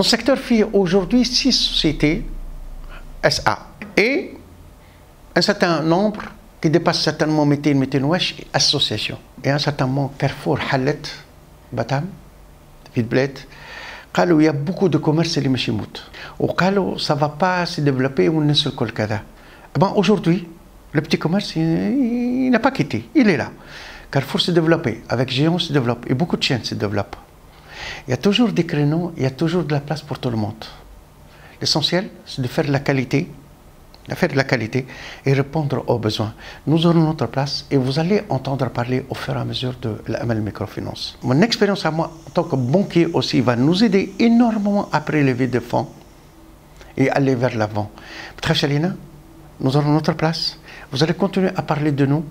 Le secteur fait aujourd'hui 6 sociétés SA et un certain nombre qui dépasse certainement 200 associations. Et un certain moment, Carrefour, Halet, Batam, Vidbled, il y a beaucoup de commerces qui sont morts. Ça ne va pas se développer ou ne se colcada. Aujourd'hui, le petit commerce, il n'a pas quitté, il est là. Carrefour s'est développé, avec Géant se développe, et beaucoup de chaînes se développent. Il y a toujours des créneaux, il y a toujours de la place pour tout le monde. L'essentiel, c'est de faire de la qualité, et répondre aux besoins. Nous aurons notre place et vous allez entendre parler au fur et à mesure de l'AML Microfinance. Mon expérience à moi, en tant que banquier aussi, va nous aider énormément à prélever des fonds et aller vers l'avant. Nous aurons notre place. Vous allez continuer à parler de nous.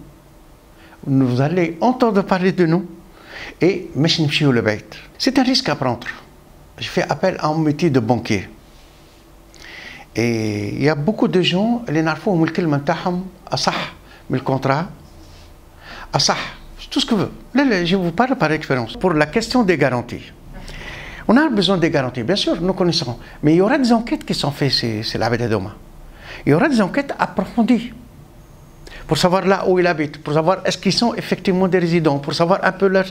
Vous allez entendre parler de nous. Et c'est un risque à prendre. Je fais appel à un métier de banquier. Et il y a beaucoup de gens qui n'arrivent pas le contrat, tout ce que veut. Je vous parle par expérience. Pour la question des garanties, on a besoin des garanties, bien sûr, nous connaissons. Mais il y aura des enquêtes qui sont faites, c'est la vérité demain. Il y aura des enquêtes approfondies pour savoir là où ils habitent, pour savoir est-ce qu'ils sont effectivement des résidents, pour savoir un peu leur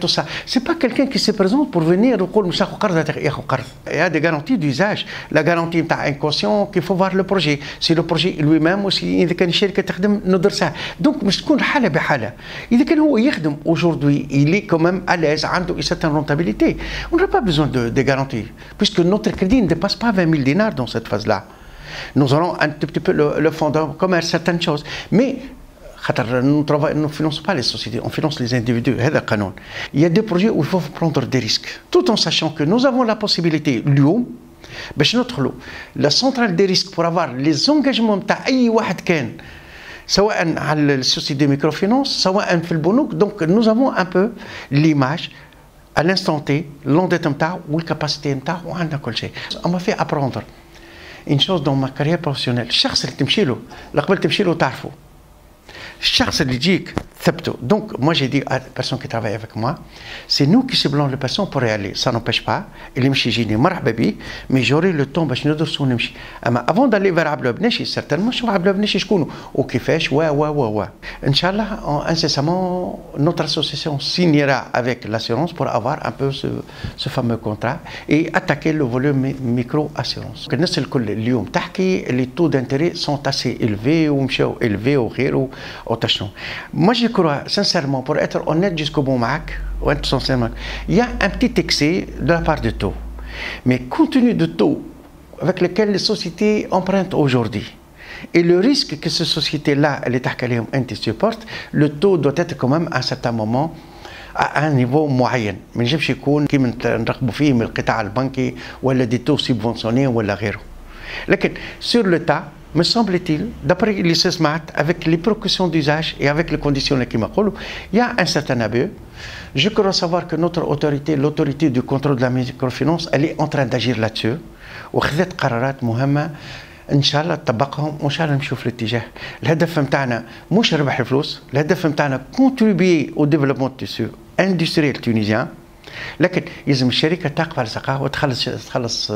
tout ça. Ce n'est pas quelqu'un qui se présente pour venir au col. Il y a des garanties d'usage. La garantie est inconscient qu'il faut voir le projet. Si le projet lui-même aussi, il كان شركة تخدم ندرسها. Donc مش تكون حالة بحالة. إذا كان هو يخدم aujourd'hui, il est quand même à l'aise, عنده une certaine rentabilité. On n'a pas besoin de garanties, puisque notre crédit ne dépasse pas 20 000 dinars dans cette phase-là. Nous aurons un petit peu le fonds de commerce, certaines choses. Mais nous ne finançons pas les sociétés, on finance les individus. Il y a des projets où il faut prendre des risques. Tout en sachant que nous avons la possibilité, la centrale des risques pour avoir les engagements de soit à la société de microfinance, soit في البنوك. Donc nous avons un peu l'image à l'instant T, l'endettement ou la capacité ou on m'a fait apprendre une chose dans ma carrière professionnelle. الشخص اللي تمشي له اللي قبل تمشي له تعرفه. الشخص اللي يجيك ثبته. Donc moi j'ai dit à la personne qui travaille avec moi, c'est nous qui ciblons les personnes pour y aller. Ça n'empêche pas اللي يمشي يجيني مرحبا بيه, mais j'aurai le temps باش ندرسو ونمشي. اما avant d'aller vers عبد البناشي certainement شو عبد البناشي شكونه وكيفاش و ان شاء الله incessamment notre association signera avec l'assurance pour avoir un peu ce fameux contrat et attaquer le volume micro assurance. الناس الكل اليوم تحكي les taux d'intérêt sont assez élevés ومشاو élevés وغيره. Moi je crois sincèrement, pour être honnête jusqu'au bout, il y a un petit excès de la part de taux. Mais compte tenu de taux avec lesquels les sociétés empruntent aujourd'hui et le risque que ces sociétés-là, supportent, le taux doit être quand même à un certain moment à un niveau moyen. ما نجمش يكون كيما نراقبوا فيه من القطاع البنكي ولا des taux subventionnés ولا غيره. لكن sur le tas, me semble-t-il, d'après les SESMAT, avec les précautions d'usage et avec les conditions qui m'accordent, il y a un certain abus. Je crois savoir que notre autorité, l'autorité du contrôle de la microfinance, elle est en train d'agir là-dessus. وخذت قرارات مهمة ان شاء الله تطبقهم وان شاء الله نمشيو في الاتجاه. الهدف نتاعنا مش ربح الفلوس، الهدف نتاعنا contribuer au développement du tissu industriel tunisien. لكن يلزم الشركه تقف على ساقها وتخلص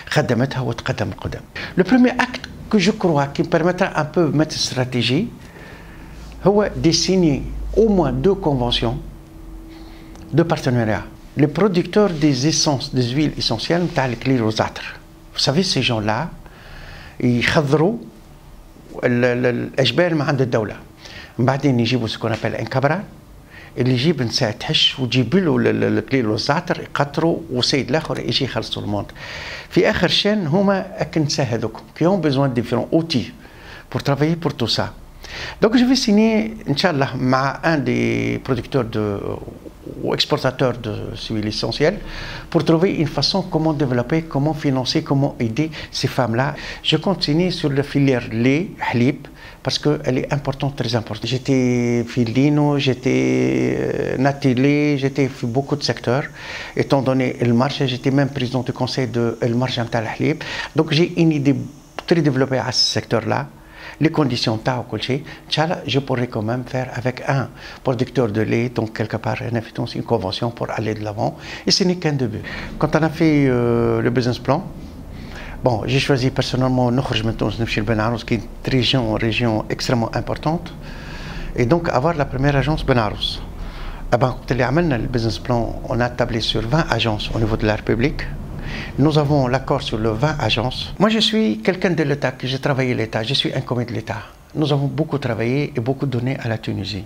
خدماتها وتقدم القدام. Le premier acte que je crois qui me permettra un peu de mettre une stratégie, c'est de signer au moins 2 conventions de partenariat. Les producteurs des essences, des huiles essentielles, vous savez, ces gens-là, ils خضروا الأجبال من عند الدولة. بعدين يجيبوا ce qu'on appelle un cabral. اللي يجيب نساء تحش وتجيب له الكليل والزعتر يقطروا وسيد الاخر يجي يخلص الموند. في اخر شان هما النساء هذوك qui ont besoin de différents outils pour travailler pour tout ça. Donc je vais signer inchallah مع un des producteurs ou exportateurs de huiles essentielles pour trouver une façon comment développer, comment financer, comment aider ces femmes-là. Je continue sur la filière lait, halib, parce qu'elle est importante, très importante. J'étais filino, j'étais natilé, j'étais fait beaucoup de secteurs. Étant donné le marché, j'étais même président du conseil de le marché Amtal Halib. Donc j'ai une idée très développée à ce secteur-là. les conditions ta ou je pourrais quand même faire avec un producteur de lait, donc quelque part une convention pour aller de l'avant, et ce n'est qu'un début. Quand on a fait le business plan, bon, j'ai choisi personnellement نخرج من تونس نمشي لبنعروس qui est une région extrêmement importante, et donc avoir la première agence Benarousse. Quand on a fait le business plan, on a tablé sur 20 agences au niveau de la République. Nous avons l'accord sur le 20 agences. Moi, je suis quelqu'un de l'État, j'ai travaillé l'État, je suis un commis de l'État. Nous avons beaucoup travaillé et beaucoup donné à la Tunisie.